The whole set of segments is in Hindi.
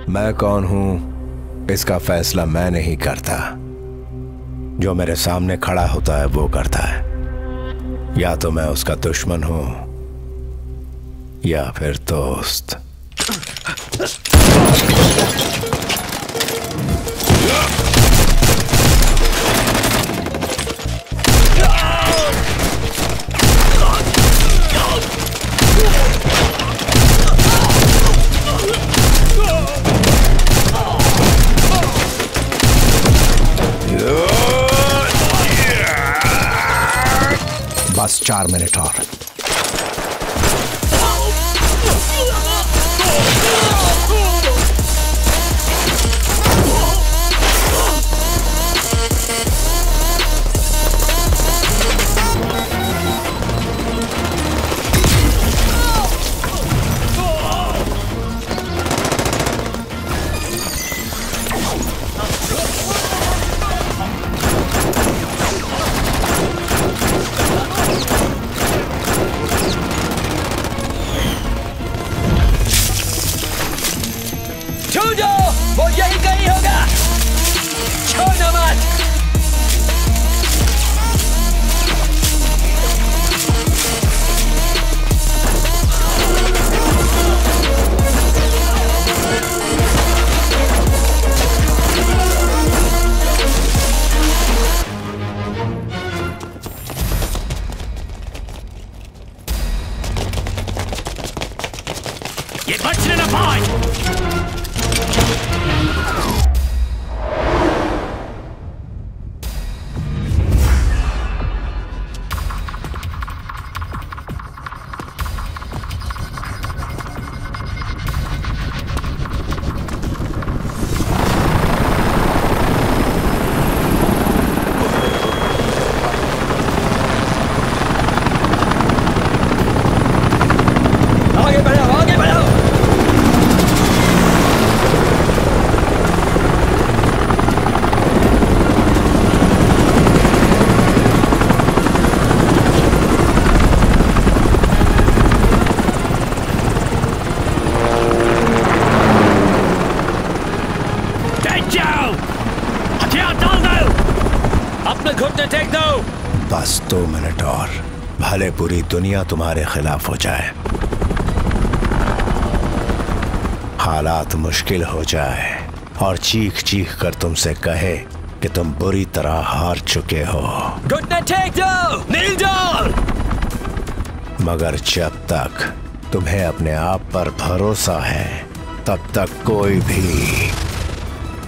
मैं कौन हूं इसका फैसला मैं नहीं करता, जो मेरे सामने खड़ा होता है वो करता है। या तो मैं उसका दुश्मन हूं या फिर दोस्त। बस 4 मिनट और। वो यही कहीं होगा, छोड़ना मत। ये बचने न पाए। बस 2 मिनट और, भले पूरी दुनिया तुम्हारे खिलाफ हो जाए, हालात मुश्किल हो जाए और चीख चीख कर तुमसे कहे कि तुम बुरी तरह हार चुके हो, मगर जब तक तुम्हें अपने आप पर भरोसा है तब तक कोई भी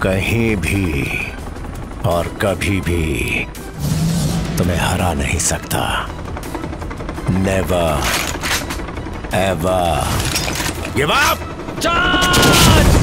कहीं भी और कभी भी तुम्हें हरा नहीं सकता। Never ever give up! Charge!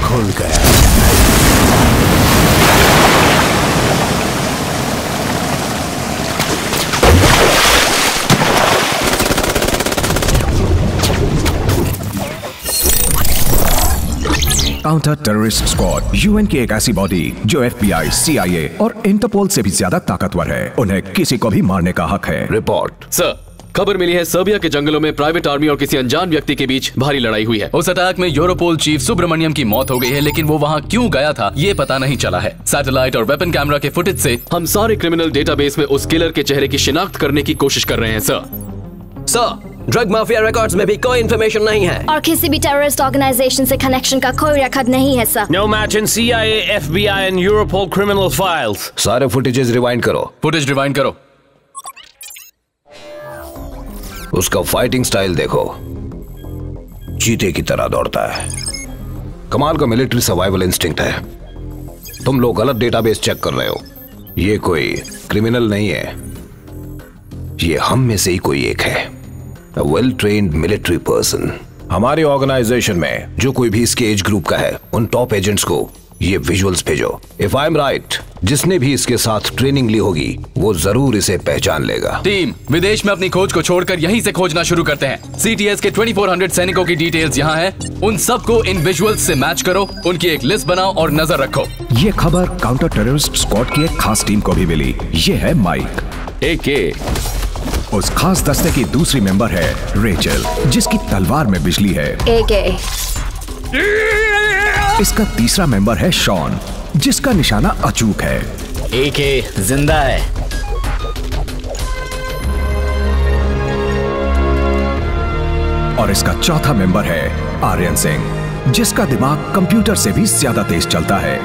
खुल गया। काउंटर टेररिस्ट स्क्वाड यूएन की एक ऐसी बॉडी जो एफबीआई, सीआईए और इंटरपोल से भी ज्यादा ताकतवर है। उन्हें किसी को भी मारने का हक है। रिपोर्ट सर, खबर मिली है सर्बिया के जंगलों में प्राइवेट आर्मी और किसी अनजान व्यक्ति के बीच भारी लड़ाई हुई है। उस अटैक में यूरोपोल चीफ सुब्रमण्यम की मौत हो गई है, लेकिन वो वहाँ क्यों गया था ये पता नहीं चला है। सैटेलाइट और वेपन कैमरा के फुटेज से हम सारे क्रिमिनल डेटाबेस में उस किलर के चेहरे की शिनाख्त करने की कोशिश कर रहे हैं। सर, ड्रग माफिया रिकॉर्ड्स में भी कोई इंफॉर्मेशन नहीं है और किसी भी टेररिस्ट ऑर्गेनाइजेशन से कनेक्शन का कोई रिकॉर्ड नहीं है sir. No match in CIA, FBI and Europol criminal files. सारे फुटेजेस रिवाइंड करो। फुटेज रिवाइंड करो। उसका फाइटिंग स्टाइल देखो, चीते की तरह दौड़ता है। कमाल का मिलिट्री सर्वाइवल इंस्टिंक्ट है। तुम लोग गलत डेटाबेस चेक कर रहे हो। ये कोई क्रिमिनल नहीं है, ये हम में से ही कोई एक है। A well trained military person हमारे ऑर्गेनाइजेशन में जो कोई भी इसके एज ग्रुप का है, उन टॉप एजेंट्स को ये विजुअल्स भेजो। इफ आई एम राइट, जिसने भी इसके साथ ट्रेनिंग ली होगी वो जरूर इसे पहचान लेगा। टीम, विदेश में अपनी खोज को छोड़कर यहीं से खोजना शुरू करते हैं। सीटीएस के 2400 सैनिकों की डिटेल्स यहाँ है। उन सबको इन विजुअल्स से मैच करो, उनकी एक लिस्ट बनाओ और नजर रखो। ये खबर काउंटर टेररिस्ट स्क्वाड की एक खास टीम को भी मिली। ये है माइक। एके उस खास दस्ते की दूसरी मेंबर है रेचल, जिसकी तलवार में बिजली है। एके इसका तीसरा मेंबर है शॉन, जिसका निशाना अचूक है। एके जिंदा है। और इसका चौथा मेंबर है आर्यन सिंह, जिसका दिमाग कंप्यूटर से भी ज्यादा तेज चलता है।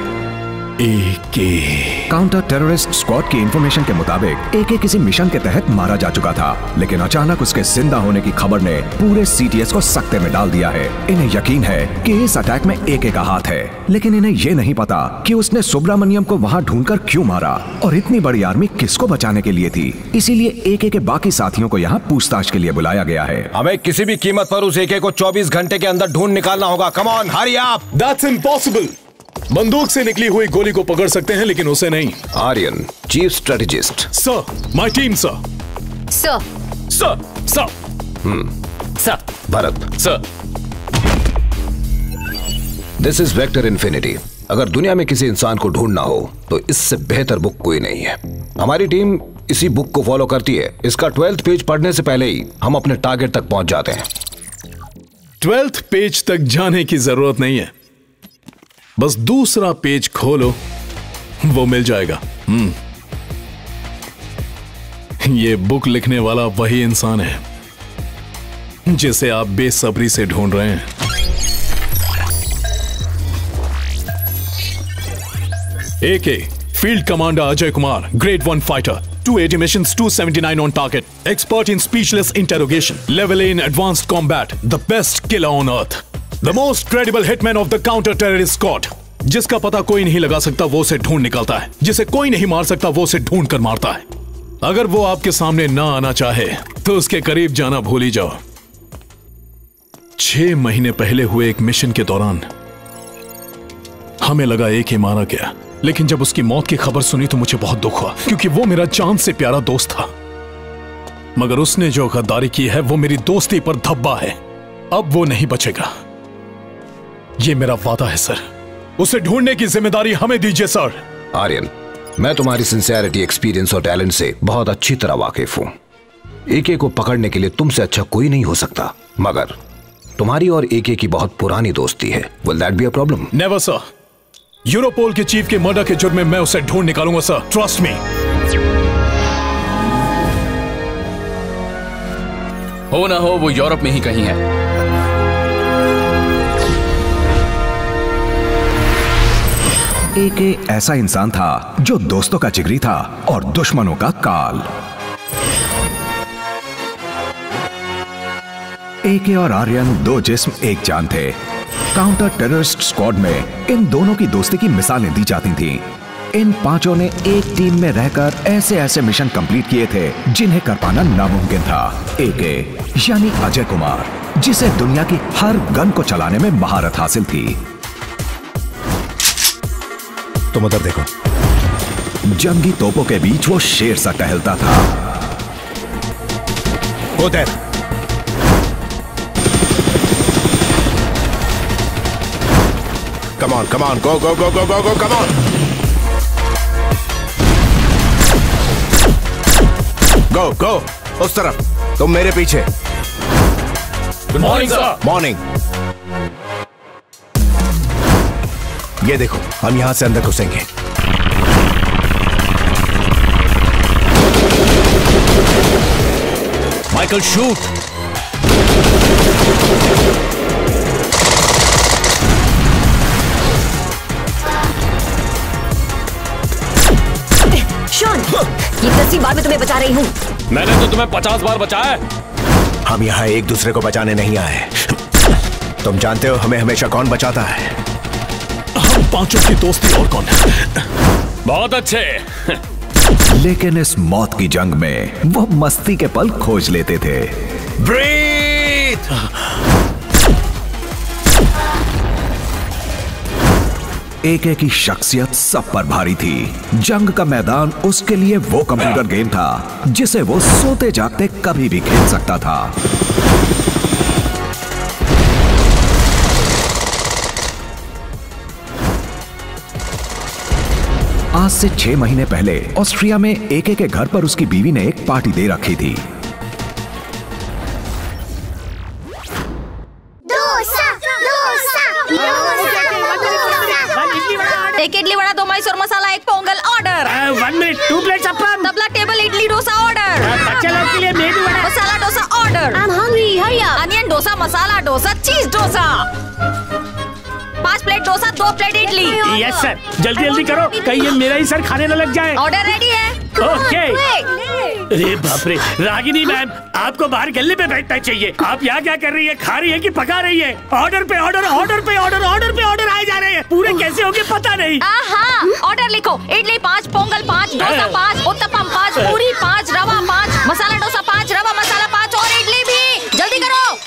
एके काउंटर टेररिस्ट स्क्वाड की इंफॉर्मेशन के मुताबिक एके किसी मिशन के तहत मारा जा चुका था, लेकिन अचानक उसके जिंदा होने की खबर ने पूरे सीटीएस को सकते में डाल दिया है। इन्हें यकीन है कि इस अटैक में एके का हाथ है, लेकिन इन्हें ये नहीं पता कि उसने सुब्रमण्यम को वहां ढूंढकर क्यों मारा और इतनी बड़ी आर्मी किसको बचाने के लिए थी। इसीलिए एके के बाकी साथियों को यहाँ पूछताछ के लिए बुलाया गया है। हमें किसी भी कीमत पर उस एके को 24 घंटे के अंदर ढूंढ निकालना होगा। Come on, hurry up. That's impossible. बंदूक से निकली हुई गोली को पकड़ सकते हैं, लेकिन उसे नहीं। Aryan, chief strategist. Sir, my team sir. Sir, sir, sir. Sir, Bharat. Sir, this is vector infinity. अगर दुनिया में किसी इंसान को ढूंढना हो तो इससे बेहतर बुक कोई नहीं है। हमारी टीम इसी बुक को फॉलो करती है। इसका 12th पेज पढ़ने से पहले ही हम अपने टारगेट तक पहुंच जाते हैं। 12th पेज तक जाने की जरूरत नहीं है, बस दूसरा पेज खोलो, वो मिल जाएगा। ये बुक लिखने वाला वही इंसान है जिसे आप बेसब्री से ढूंढ रहे हैं। AK field commander Ajay Kumar, grade 1 fighter, 280 missions, 279 on target, expert in speechless interrogation, level A in advanced combat, the best killer on earth, the most credible hitman of the counter terrorist squad. जिसका पता कोई नहीं लगा सकता वो उसे ढूंढ निकालता है, जिसे कोई नहीं मार सकता वो उसे ढूंढ कर मारता है। अगर वो आपके सामने ना आना चाहे तो उसके करीब जाना भूल ही जाओ। 6 महीने पहले हुए एक मिशन के दौरान हमें लगा एके मारा गया, लेकिन जब उसकी मौत की खबर सुनी तो मुझे बहुत दुख हुआ, क्योंकि वो मेरा जान से प्यारा दोस्त था। मगर उसने जो गद्दारी की है वो मेरी दोस्ती पर धब्बा है। अब वो नहीं बचेगा, ये मेरा वादा है सर। उसे ढूंढने की जिम्मेदारी हमें दीजिए सर। आर्यन, मैं तुम्हारी सिंसियरिटी, एक्सपीरियंस और टैलेंट से बहुत अच्छी तरह वाकिफ हूं। एके को पकड़ने के लिए तुमसे अच्छा कोई नहीं हो सकता, मगर तुम्हारी और एके की बहुत पुरानी दोस्ती है। Will that be a problem? Never sir. Europol के चीफ के मर्डर के जुर्म में मैं उसे ढूंढ निकालूंगा सर, ट्रस्ट मी। हो ना हो वो यूरोप में ही कहीं है। एके ऐसा इंसान था जो दोस्तों का जिगरी था और दुश्मनों का काल। एके और आर्यन दो जिस्म एक जान थे। काउंटर टेररिस्ट स्क्वाड में इन दोनों की दोस्ती की मिसालें दी जाती थीं। इन पांचों ने एक टीम में रहकर ऐसे ऐसे मिशन कंप्लीट किए थे जिन्हें कर पाना नामुमकिन था। एके यानी अजय कुमार, जिसे दुनिया की हर गन को चलाने में महारत हासिल थी। तुम उधर देखो। जंगी तोपों के बीच वो शेर सा टहलता था। उधर come on, go, come on. Go, उस तरफ, तुम मेरे पीछे। Good morning sir. मॉर्निंग। ये देखो, हम यहां से अंदर घुसेंगे। Michael shoot. शॉन, ये 10वीं बार मैं तुम्हें बचा रही हूँ। मैंने तो तुम्हें 50 बार बचाया है। हम यहाँ एक दूसरे को बचाने नहीं आए। तुम जानते हो हमें हमेशा कौन बचाता है? हम पांचों की दोस्ती और कौन है? बहुत अच्छे। लेकिन इस मौत की जंग में वो मस्ती के पल खोज लेते थे। ब्रीथ। एके की शख्सियत सब पर भारी थी। जंग का मैदान उसके लिए वो कंप्यूटर गेम था जिसे वो सोते जागते कभी भी खेल सकता था। आज से 6 महीने पहले ऑस्ट्रिया में एके के घर पर उसकी बीवी ने एक पार्टी दे रखी थी। एक idli vada, 2 Mysore masala, 1 pongal order. 1 minute, 2 plates appam. Tabla table idli dosa order. बच्चे लोग के लिए medu vada. Masala dosa order. I'm hungry, hurry up. Onion dosa, masala dosa, cheese dosa. 5 plate dosa, 2 plate idli. Yes sir, जल्दी जल्दी करो, कहीं ये मेरा ही सर खाने न लग जाए। ऑर्डर रेडी है। ओके। अरे बाप रे, रागिनी मैम, आपको बाहर गले पे बैठना चाहिए। आप यहाँ क्या कर रही है? खा रही है कि पका रही है? ऑर्डर पे ऑर्डर, ऑर्डर पे ऑर्डर, ऑर्डर पे ऑर्डर आए जा रहे हैं। पूरे कैसे होंगे पता नहीं। हाँ, ऑर्डर लिखो। इडली 5, पोंगल 5, डोसा 5, उत्तपम 5, पूरी 5, रवा 5, मसाला डोसा 5, रवा मसाला 5 और इडली भी। जल्दी करो।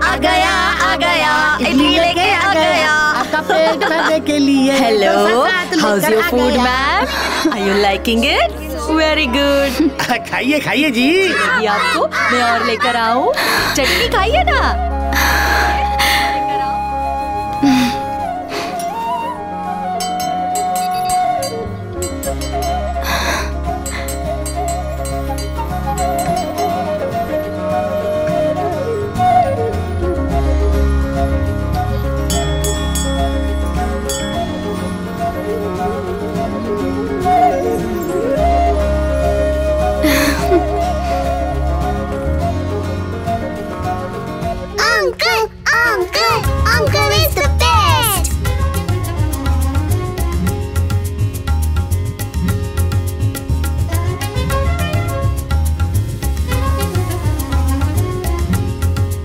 आ गया, इडली लेके आ गया। आपका पेट भरने के लिए। Hello, how's your food ma'am? Are you liking it? Very good. खाइए खाइए जी। ये आपको मैं और लेकर आऊं? चटनी खाइए ना। Uncle is the best.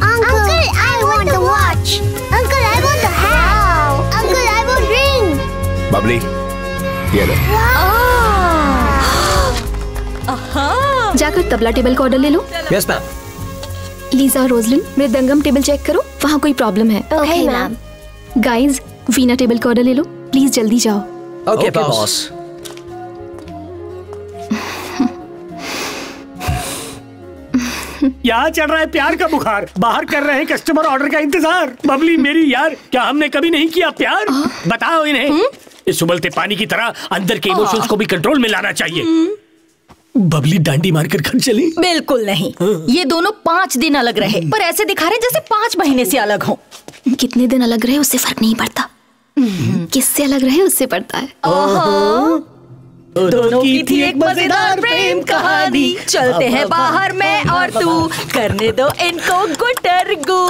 Uncle, I want the watch. Uncle, I want the hat. Uncle, I want ring. Babli, ये ले। जाकर तबला टेबल का ऑर्डर ले लो। Yes ma'am. लीजा और रोजलिन, मृदंगम टेबल चेक करो, वहाँ कोई प्रॉब्लम है। Okay ma'am. Guys, Veena table का ऑर्डर ले लो, प्लीज जल्दी जाओ। Okay boss. यहाँ चढ़ रहा है प्यार का बुखार, बाहर कर रहे हैं कस्टमर ऑर्डर का इंतजार। बबली मेरी यार, क्या हमने कभी नहीं किया प्यार? बताओ इन्हें। इस उबलते पानी की तरह अंदर के इमोशंस को भी कंट्रोल में लाना चाहिए। बबली डांडी मारकर घर चली? बिल्कुल नहीं। ये दोनों 5 दिन अलग रहे, पर ऐसे दिखा रहे जैसे 5 महीने से अलग हो। कितने दिन अलग रहे उससे फर्क नहीं पड़ता, किससे अलग रहे उससे पड़ता है। दोनों की थी एक मजेदार प्रेम कहानी। चलते हैं बाहर मैं और तू, करने दो इनको गुटरगू।